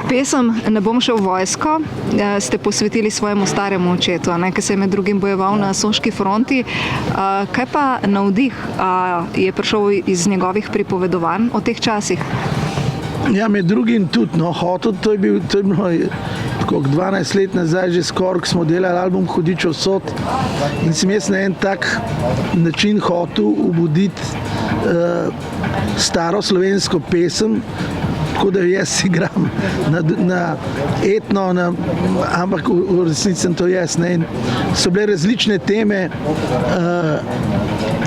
Pesem Ne bom šel v vojsko ste posvetili svojemu staremu očetu, ki se je med drugim bojeval na Soški fronti. Kaj pa navdih je prišel iz njegovih pripovedovanj o teh časih? Ja, med drugim tudi, hotel, to je bilo 12 let nazaj, že skoraj, ko smo delali album Hudičev sod in sem jaz na en tak način hotel obuditi staro slovensko pesem, tako da jaz igram na etno, ampak v resnici sem to jaz. In so bile različne teme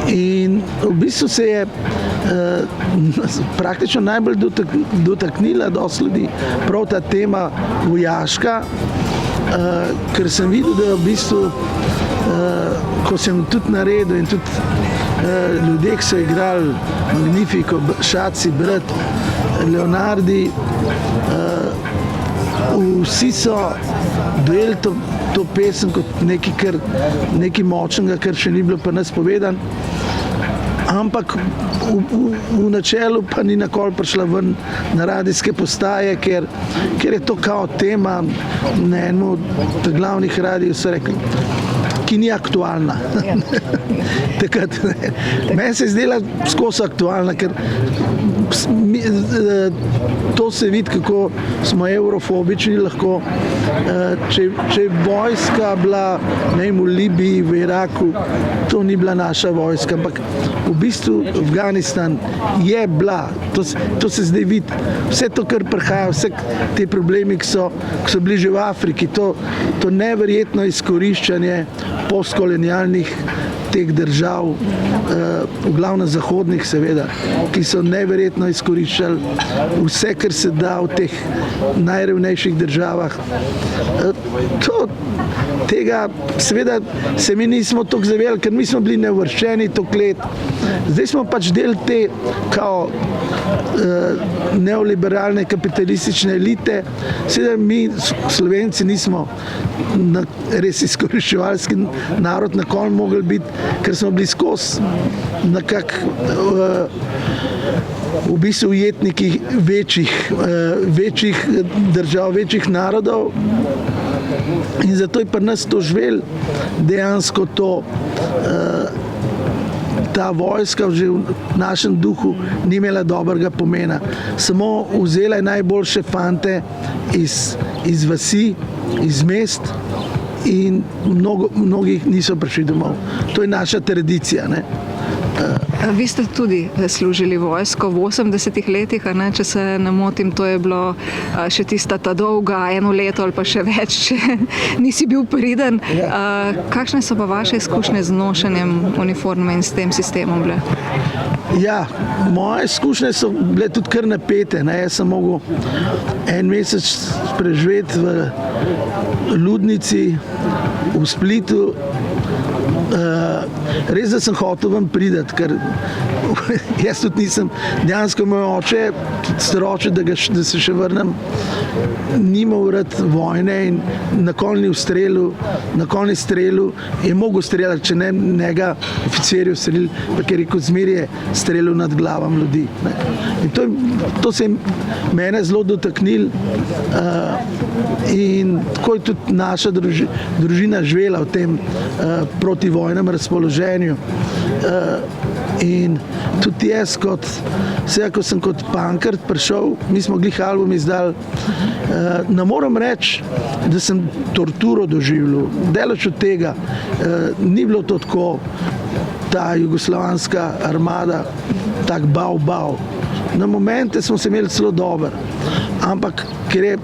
in v bistvu se je praktično najbolj dotaknila dosti ljudi prav ta tema vojaška, ker sem videl, da v bistvu, ko sem tudi naredil in tudi ljudje, ki so igrali Magnifico, Šaci, Brat, Leonardi, vsi so dojeli to pesem kot nekaj močnega, kar še ni bilo pa nas povedan, ampak v načelu pa ni nikoli prišla ven na radijske postaje, ker je to kao tema na enem od glavnih radijov, so rekli, ki ni aktualna. Meni se je zdela skozi aktualna, ker to se vidi, kako smo eurofobični lahko. Če je vojska bila v Libiji, v Iraku, to ni bila naša vojska, ampak v bistvu Afganistan je bila, to se zdaj vidi, vse to, kar prihaja, vse te problemi, ki so bili že v Afriki, to neverjetno izkoriščanje postkolonialnih teh držav, v glavnem zahodnih seveda, ki so neverjetno izkoriščali vse, kar se da v teh najrevnejših državah. Tega seveda se mi nismo toliko zavedali, ker mi smo bili neuvrščeni toliko let. Zdaj smo pač del te kao neoliberalne kapitalistične elite. Seveda mi Slovenci nismo res izkoriščevalski narod nikoli mogli biti, ker smo bili skozi nekako v bistvu ujetniki večjih držav, večjih narodov. In zato je pri nas to živel dejansko ta vojska že v našem duhu ni imela dobrega pomena. Samo vzela je najboljše fante iz vasi, iz mest in mnogih niso prišli domov. To je naša tradicija, ne. Vi ste tudi služili vojsko v 80-ih letih, če se ne motim, to je bilo še tista ta dolga, 1 leto ali pa še več, če nisi bil priden. Kakšne so pa vaše izkušnje z nošenjem uniforme in s tem sistemom bile? Ja, moje izkušnje so bile tudi kar napete. Jaz sem mogel 1 mesec preživeti v Ludnici, v Splitu. Res, da sem hotel ven prideti, ker jaz tudi nisem, dejansko moj oče, staroče, da se še vrnem, nimal rad vojne in na kolni strelu je mogel streljati, če ne njega oficirji ustrelili, pa ker je kot zmer je streljal nad glavam ljudi. In to se je mene zelo dotaknil in tako je tudi naša družina živela v tem protivojnem razpoloženju. In tudi jaz, ko sem kot punkart prišel, mi smo glih album izdali, ne moram reči, da sem torturo doživljal. Daleč od tega, ni bilo to tako, ta jugoslovanska armada, tak bav. Na momente smo se imeli celo dober, ampak ker je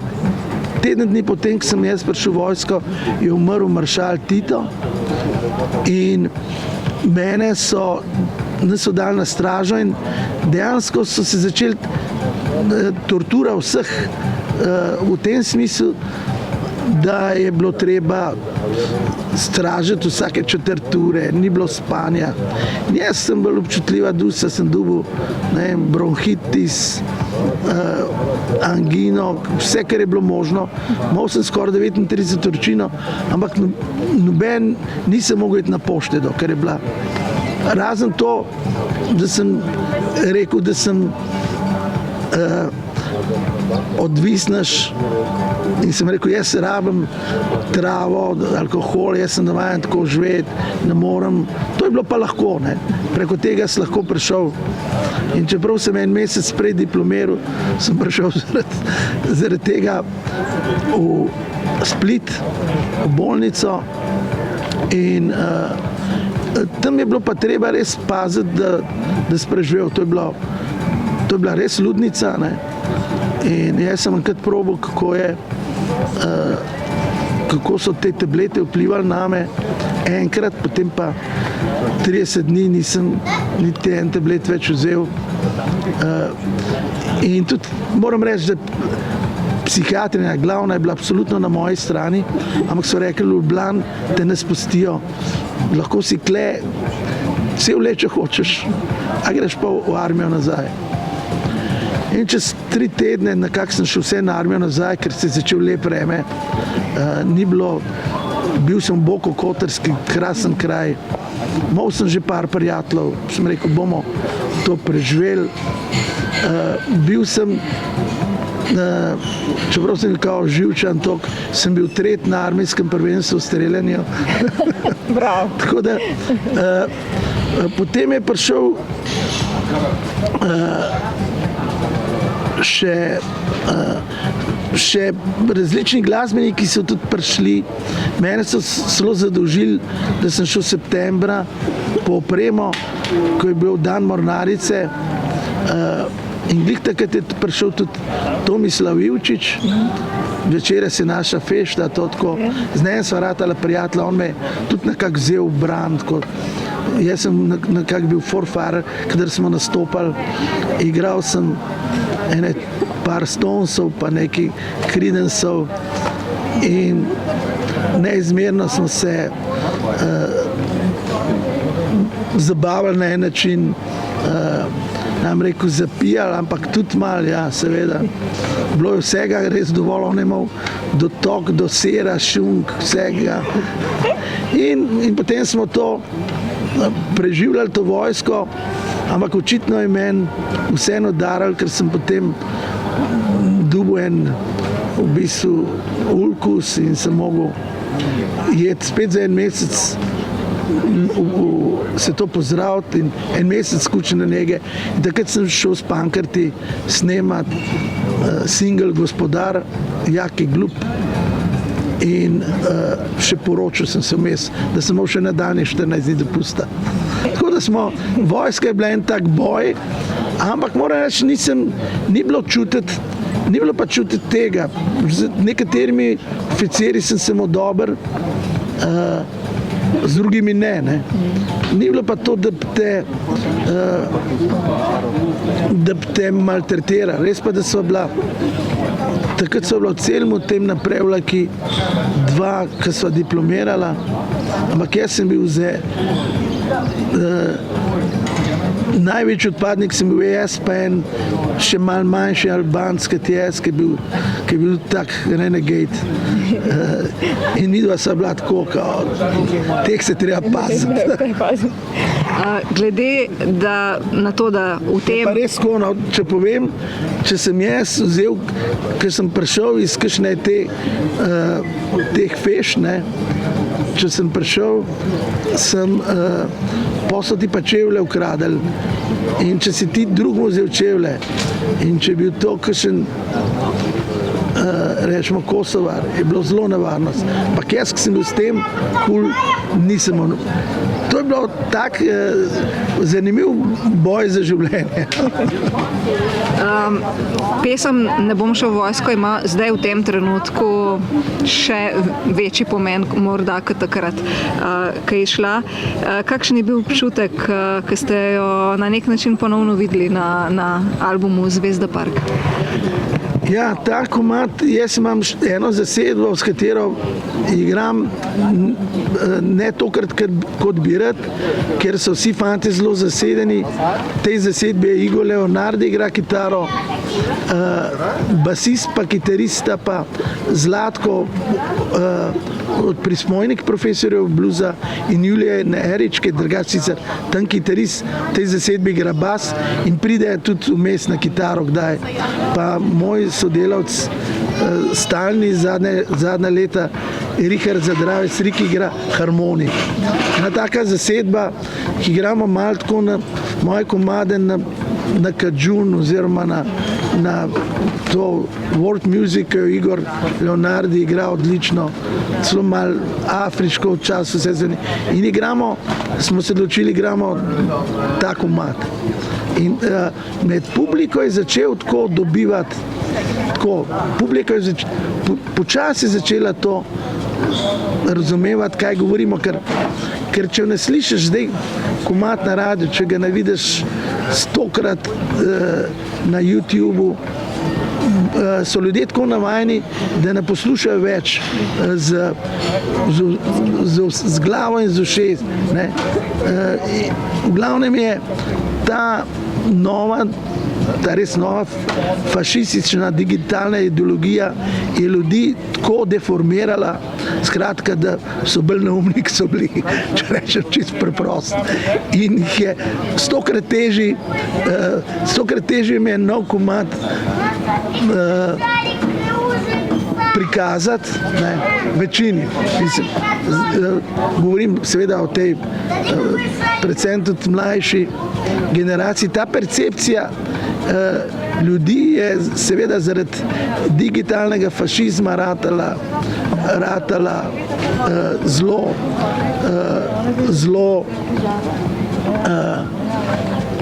teden dni potem, ko sem jaz prišel v vojsko, je umrl maršal Tito in mene so dali na stražo in dejansko so se začeli tortura vseh v tem smislu, da je bilo treba stražiti vsake 4 ure, ni bilo spanja. Jaz sem bolj občutljiva duša, sem dobil bronhitis, angino, vse, kar je bilo možno. Imel sem skoraj 39 vročino, ampak nisem mogel iti na poštedo, ker je bila. Razen to, da sem rekel, da sem odvisnaš. In sem rekel, jaz rabim travo, alkohol, jaz sem navajen tako živeti, ne morem. To je bilo pa lahko, ne. Preko tega sem lahko prišel. In čeprav sem en mesec prej diplomiral, sem prišel zaradi tega v Split, v bolnico. In tam je bilo pa treba res paziti, da si preživel. To je bila res ludnica, ne. In jaz sem enkrat probal, kako so te tablete vplivali name. Enkrat, potem pa 30 dni nisem niti en tablet več vzel. In tudi moram reči, da psihiatrija glavna je bila absolutno na moji strani, ampak so rekli, Ljubljani te ne spustijo. Lahko si kle, cel let, če hočeš, a greš pa v armijo nazaj. In čez 3 tedne nekako sem šel vse na armijo nazaj, ker se je začel lep vreme. Ni bilo, bil sem v Boku Kotorski, krasen kraj. Imel sem že par prijateljev, sem rekel, bomo to preživeli. Bil sem, čeprav sem kao živčan tok, sem bil 3. na armijskem prvenstvu v streljanju. Bravo. Tako da, potem je prišel še različni glasbeniki, ki so tudi prišli. Mene so zelo zadolžili, da sem šel septembra po opremo, ko je bil dan mornarice. In glih takrat je prišel tudi Tomislav Ivčič. Večerja se naša fešta, to tako. Z njim sva ratala prijatelja, on me tudi nekako vzel v bran. Jaz sem nekako bil forfarer, kadar smo nastopali. Igral sem par Stonesov, pa nekaj Creedensov in neizmerno smo se zabavali na en način, nam rekel zapijali, ampak tudi malo, ja, seveda. Bilo je vsega res dovolj, on je imel dotok do sera, šunk, vsega. In potem smo to preživljali, to vojsko, ampak očitno je meni vseeno daral, ker sem potem dobil en v bistvu ulkus in sem mogel jeti spet za en mesec se to pozdraviti in en mesec skučene nege. In takrat sem šel s Pankrti snemati single Gospodar, Jaki Glup. In še poročil sem se vmes, da sem imel še nadaljnje 14 dni dopusta. Tako da vojska je bila en tak boj, ampak moram reči, ni bilo pa čutiti tega. Z nekaterimi oficirji sem se imel dober, z drugimi ne. Ni bilo pa to, da bi te maltretira. Res pa, da so bila takrat so bila v celem tem naprevlaki 2, ki so diplomirala, ampak jaz sem bil največji odpadnik sem bil jaz, pa en še malo manjši Albanc, kot jaz, ki je bil tak renegade. In midva sva bila tako, teh se treba paziti. Glede na to, da v tem... Pa res tako, če povem, če sem jaz vzel, ker sem prišel iz kakšne teh feš, če sem prišel, so ti pa čevlje ukradali. In če si ti drugemu vzel čevlje in če je bil to kakšen, rečemo Kosovar, je bilo zelo nevarnost. Ampak jaz, ki sem bil s tem, nisem. To je bilo tak zanimiv boj za življenje. Pesem Ne bom šel v vojsko ima zdaj v tem trenutku še večji pomen morda kot takrat, ko je šla. Kakšen je bil občutek, ko ste jo na nek način ponovno videli na albumu Zvezda Park? Ja, ta komad, jaz imam eno zasedbo, s katero igram ne tokrat, kot bi rad, ker so vsi fanti zelo zasedeni. V tej zasedbi je Igor Leonardi igra kitaro, basist pa kitarista pa Zlatko, prismojnik profesorjev bluza in Julije Erič, ki je drugače sicer tam kitarist, v tej zasedbi igra bas in pride tudi vmes na kitaro kdaj. Pa moj sodelavc stalni zadnja leta Richard Zadravec, Riki igra harmonik. Ena taka zasedba, ki igramo malo tako na moje komade na kadžun oziroma na to world music, ki jo Igor Leonardi igra odlično, celo malo afriško včasih vse zveni. In igramo, smo se odločili, igramo ta komad. In med publiko je začel tako dobivati, tako, publika je počasi začela to razumevati, kaj govorimo, ker če ne slišiš zdaj komad na radiju, če ga ne vidiš 100-krat na YouTubu, so ljudje tako navajeni, da ne poslušajo več z glavo in z ušes. V glavnem je ta res nova fašistična digitalna ideologija je ljudi tako deformirala, skratka, da so bolj neumni, so bili, če rečem čisto preprosto. In jih je 100-krat težje mi je nov komad prikazati, večini. Govorim seveda o tej predvsem tudi mlajši generaciji. Ta percepcija ljudi je seveda zaradi digitalnega fašizma ratala zelo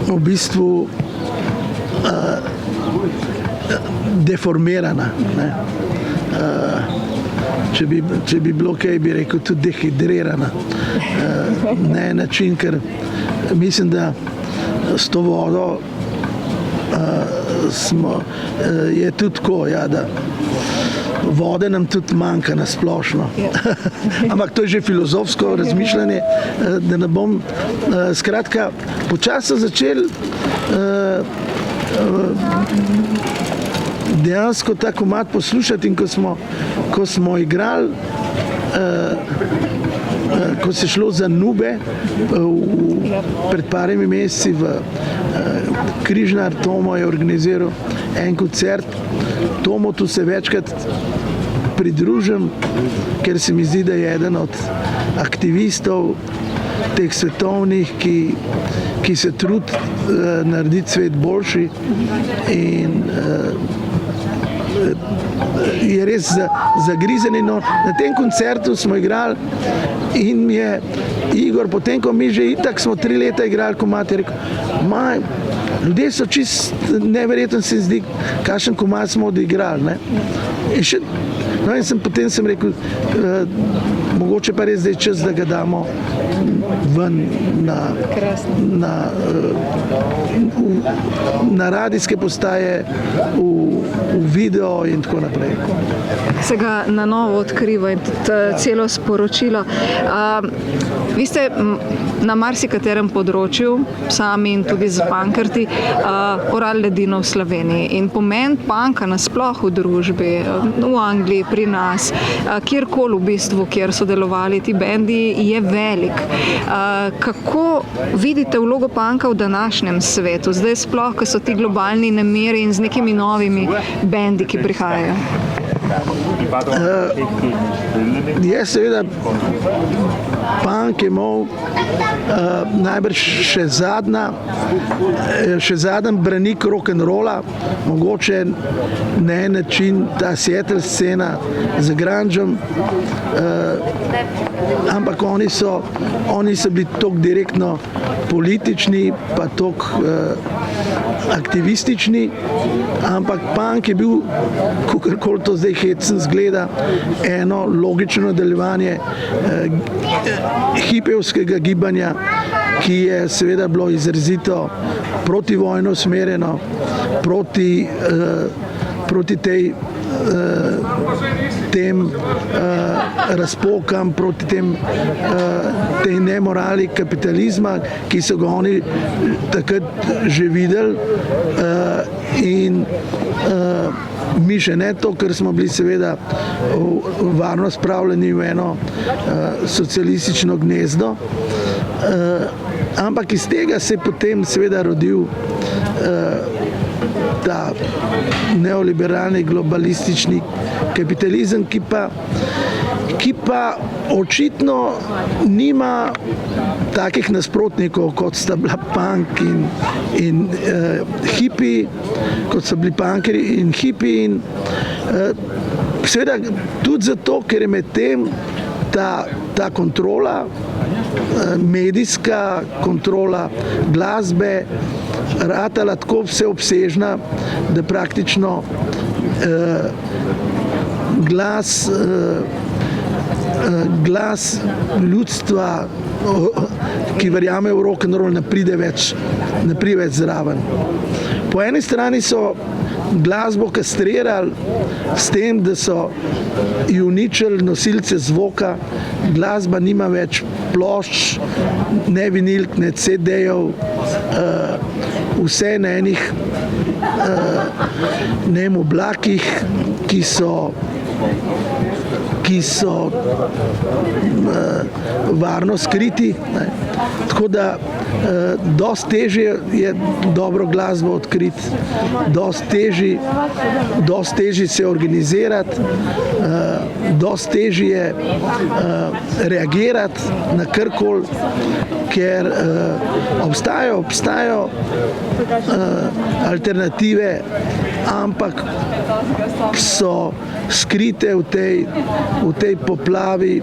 v bistvu deformirana. Če bi bilo kaj, bi rekel, tudi dehidrirana. Na en način, ker mislim, da s to vodo je tudi tako, da vode nam tudi manjka na splošno. Ampak to je že filozofsko razmišljanje, da ne bom, skratka, počasi so začeli dejansko ta komad poslušati in ko smo igrali, ko se šlo za Nube pred parimi meseci v Križnar, Tomo je organiziral en koncert. Tomu tu se večkrat pridružim, ker se mi zdi, da je eden od aktivistov teh svetovnih, ki se trudi narediti svet boljši in je res zagrizen. No, na tem koncertu smo igrali in mi je Igor, potem ko mi že itak smo 3 leta igrali komad, je rekel, ljudje so čist neverjetno, se zdi, kakšen komad smo odigrali. In potem sem rekel, mogoče pa res zdaj čas, da ga damo ven na radijske postaje, v video in tako naprej. Se ga na novo odkriva in tudi celo sporočilo. Vi ste na marsikaterem področju, sami in tudi z pankrti, orali ledino v Sloveniji. In pomen panka nasploh v družbi, v Angliji, pri nas, kjerkoli v bistvu, kjer so delovali ti bendi, je velik. Kako vidite vlogo panka v današnjem svetu? Zdaj sploh, ko so ti globalni nemiri in z nekimi novimi bendi, ki prihajajo. Je seveda punk je imel najbrž še zadnji branik rock'n'rolla, mogoče na en način ta Seattle scena z grungeom, ampak oni so bili toliko direktno politični, pa toliko aktivistični, ampak punk je bil, kakorkoli to zdaj hecen zgleda, eno logično nadaljevanje hipevskega gibanja, ki je seveda bilo izrazito protivojno usmerjeno, proti tej tem razpokam, proti tej nemorali kapitalizma, ki so ga oni takrat že videli, in mi še ne to, ker smo bili seveda varno spravljeni v eno socialistično gnezdo, ampak iz tega se je potem seveda rodil ta neoliberalni globalistični kapitalizem, ki pa očitno nima takih nasprotnikov, kot sta bila punk in hipi, kot so bili punkeri in hipi, in seveda tudi zato, ker je med tem ta kontrola, medijska kontrola glasbe ratala tako vseobsežna, da praktično glas ljudstva, ki verjame v rock'n'roll, ne pride več zraven. Po eni strani so glasbo kastrirali s tem, da so ji uničili nosilce zvoka, glasba nima več plošč, ne vinilk, ne CD-jev, vse na enih oblakih, ki so varno skriti, ne. Tako da dosti težje je dobro glasbo odkriti, dosti težje se organizirati, dosti težje je reagirati na karkoli, ker obstajajo alternative, ampak so skrite v tej poplavi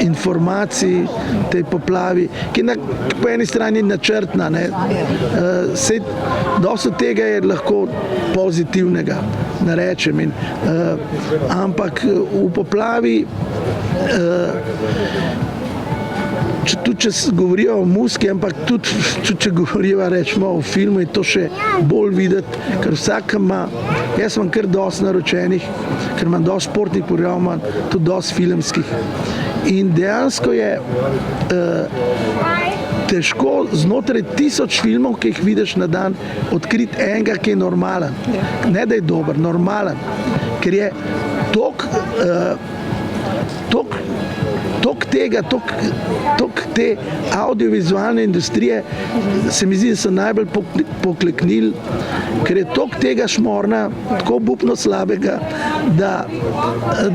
informacij, tej poplavi, ki je po eni strani načrtna. Dosti od tega je lahko pozitivnega, ne rečem, ampak v poplavi, tudi če govorijo o muziki, ampak tudi če govorijo rečemo o filmu, je to še bolj videti, ker vsak ima, jaz imam kar dosti naročenih, ker imam dosti športnih programov, tudi dosti filmskih. In dejansko je težko znotraj 1000 filmov, ki jih vidiš na dan, odkriti enega, ki je normalen. Ne, da je dober, normalen. Ker je tok te audiovizualne industrije, se mi zdi, da so najbolj pokleknili, ker je tok tega šmorna, tako obupno slabega, da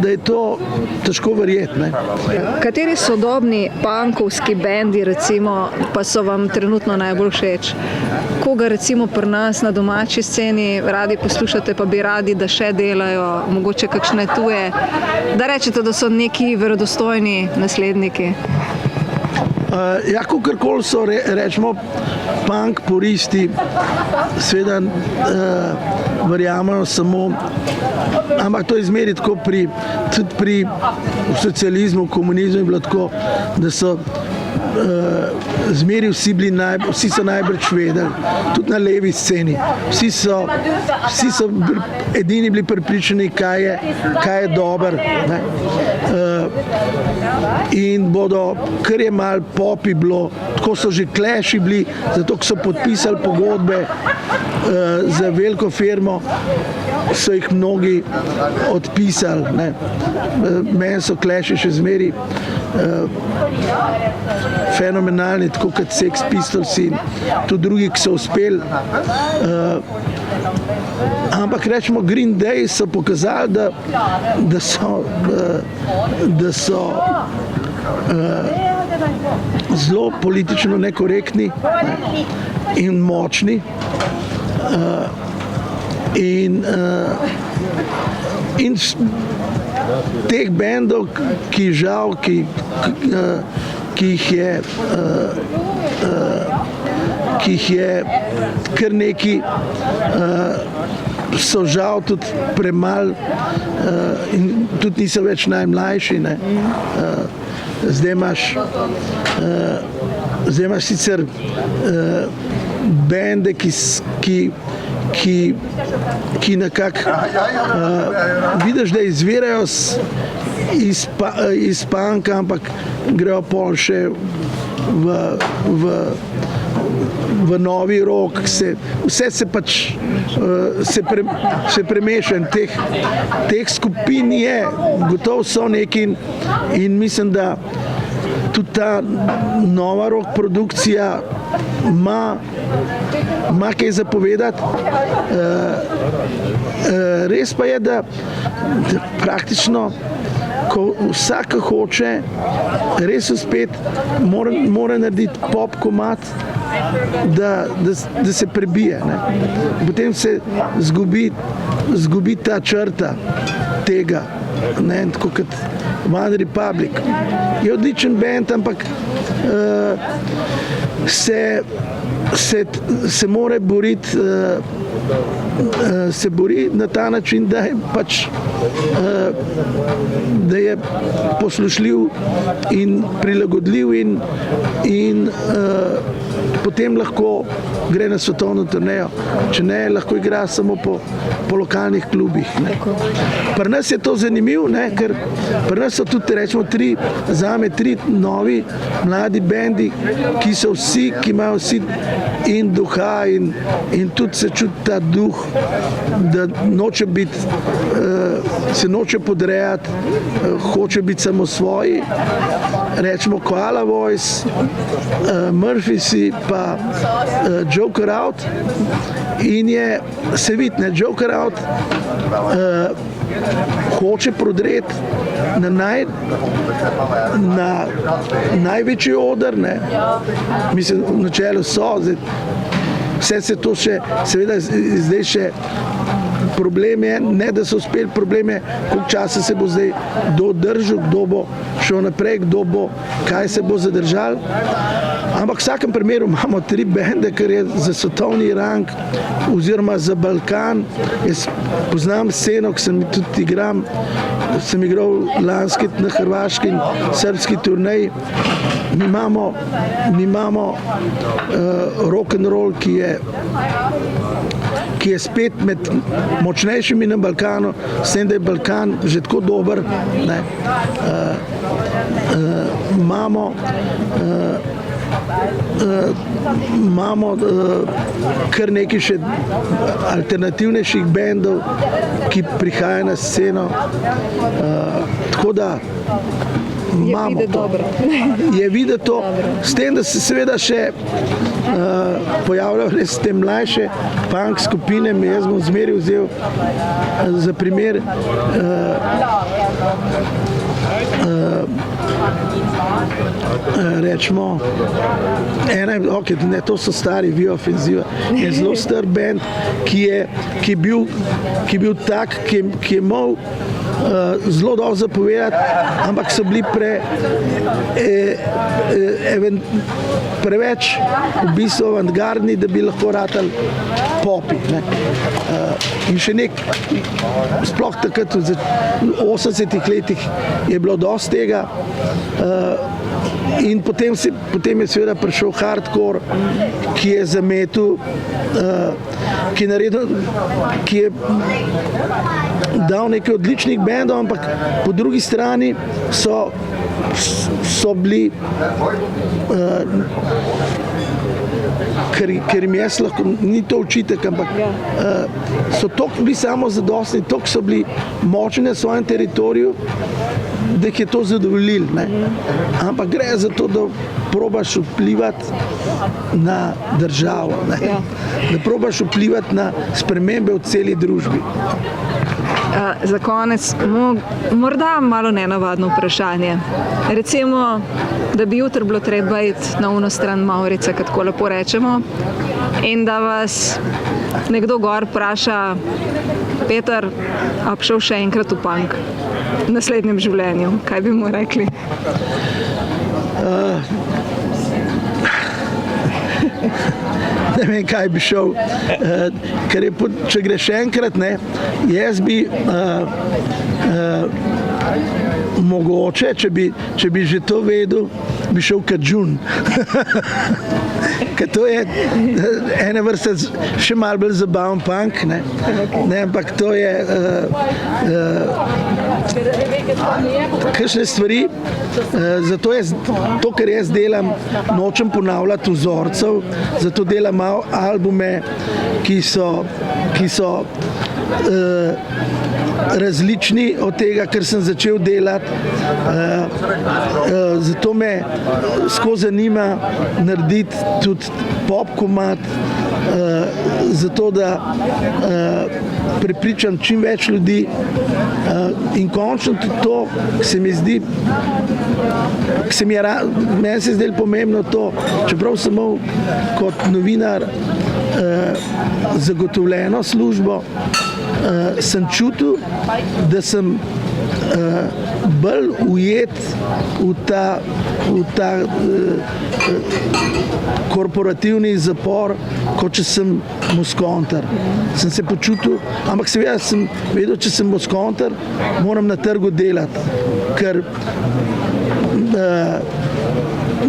je to težko verjeti, ne. Kateri sodobni punkovski bendi recimo pa so vam trenutno najbolj všeč? Koga recimo pri nas na domači sceni radi poslušate, pa bi radi, da še delajo, mogoče kakšne tuje, da rečete, da so neki verodostojni nasledniki? Ja, kakorkoli so, rečemo, punk puristi, seveda verjamemo samo, ampak to je zmeraj tako tudi pri socializmu, komunizmu je bilo tako, da so zmeri vsi so najbrž vedeli, tudi na levi sceni. Vsi so edini bili prepričani, kaj je dobro. In bodo, kar je malo popi bilo, tako so že Clashi bili, zato ko so podpisali pogodbe za veliko firmo, so jih mnogi odpisali. Meni so Clashi še zmeri fenomenalni, tako kot Sex Pistols in tudi drugi, ki so uspeli. Ampak rečemo, Green Day so pokazali, da so zelo politično nekorektni in močni. In teh bendov, ki žal, ki jih je kar neki, so žal tudi premalo in tudi niso več najmlajši. Zdaj imaš sicer bende, ki ki nekako vidiš, da izvirajo iz panka, ampak grejo pol še v novi rok, vse se pač se premeša in teh skupin je, gotovo so neki in mislim, da tudi ta nova rock produkcija ima kaj zapovedati. Res pa je, da praktično ko vsak hoče res uspeti, mora narediti pop komad, da se prebije. Ne. Potem se zgubi ta črta tega, ne, tako kot One Republic. Je odličen band, ampak se mora boriti, se bori na ta način, da je pač da je poslušljiv in prilagodljiv in potem lahko gre na svetovno turnejo. Če ne, lahko igra samo po lokalnih klubih. Ne. Pri nas je to zanimivo, ker pri nas so tudi, rečemo, zame tri novi mladi bendi, ki imajo vsi in duha in tudi se čuti ta duh, da noče biti, se noče podrejati, hoče biti samo svoji. Rečemo Koala Voice, Murphysi pa Joker Out in se vidi, Joker Out hoče prodreti na največji oder, ne. Mislim, v načelu so, vse se to še, seveda zdaj še problem je, ne da so uspeli, problem je, koliko časa se bo zdaj kdo držal, kdo bo šel naprej, kaj se bo zadržal. Ampak v vsakem primeru imamo 3 bende, kar je za svetovni rang oziroma za Balkan. Jaz poznam sceno, ki sem tudi sem igral lanski na hrvaški in srbski turnej. Mi imamo rock'n'roll, ki je spet med močnejšimi na Balkanu, s tem, da je Balkan že tako dober. Ne. Imamo kar nekaj še alternativnejših bendov, ki prihajajo na sceno. Tako da imamo to. Je videti to, s tem, da se seveda še pojavljajo res te mlajše punk skupine. Jaz bom zmeraj vzel za primer rečemo, to so stari Via Offensiva, je zelo star band, ki je bil tak, ki je imel zelo dobro zapovedati, ampak so bili preveč v bistvu avantgardni, da bi lahko ratali popi. Ne. In še sploh takrat v 80-ih letih je bilo dosti tega. In potem je seveda prišel hardcore, ki je zametil, ki je dal nekaj odličnih bendov, ampak po drugi strani so bili, ker jim jaz lahko, ni to očitek, ampak so toliko bili samozadostni, toliko so bili močni na svojem teritoriju, da jih je to zadovoljil. Ne. Ampak gre za to, da probaš vplivati na državo, ne. Da probaš vplivati na spremembe v celi družbi. Za konec, morda malo nenavadno vprašanje. Recimo, da bi jutri bilo treba iti na uno stran Mavrice, kot tako lepo rečemo, in da vas nekdo gor vpraša: Peter, a bi šel še enkrat v punk v naslednjem življenju? Kaj bi mu rekli? Ne vem, kaj bi šel, ker če greš enkrat, ne, jaz bi mogoče, če bi že to vedel, bi šel Kadžun. Ker to je ena vrsta še malo bolj zabaven punk, ne, ampak to je kakšne stvari, zato to, kar jaz delam, nočem ponavljati vzorcev, zato delam albume, ki so različni od tega, kar sem začel delati. Zato me skozi zanima narediti tudi pop komad, zato da prepričam čim več ljudi in končno tudi to, se mi zdi, meni se je zdelo pomembno to, čeprav sem imel kot novinar zagotovljeno službo, sem čutil, da sem bolj ujet v ta korporativni zapor, kot če sem moskonter. Sem se počutil, ampak seveda sem vedel, če sem moskonter, moram na trgu delati, ker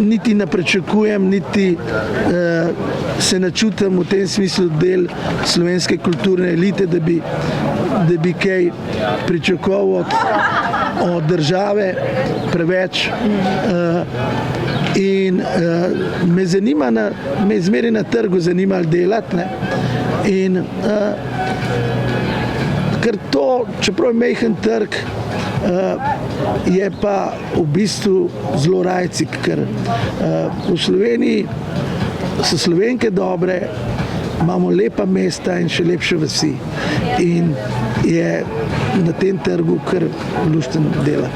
niti ne pričakujem, niti se ne čutim v tem smislu del slovenske kulturne elite, da bi kaj pričakoval od države preveč. In me je zmeraj na trgu zanimalo delati. Ne? In ker to, čeprav je majhen trg, je pa v bistvu zelo rajcik, ker v Sloveniji so Slovenke dobre, imamo lepa mesta in še lepše vasi. In je na tem trgu kar lušten dela.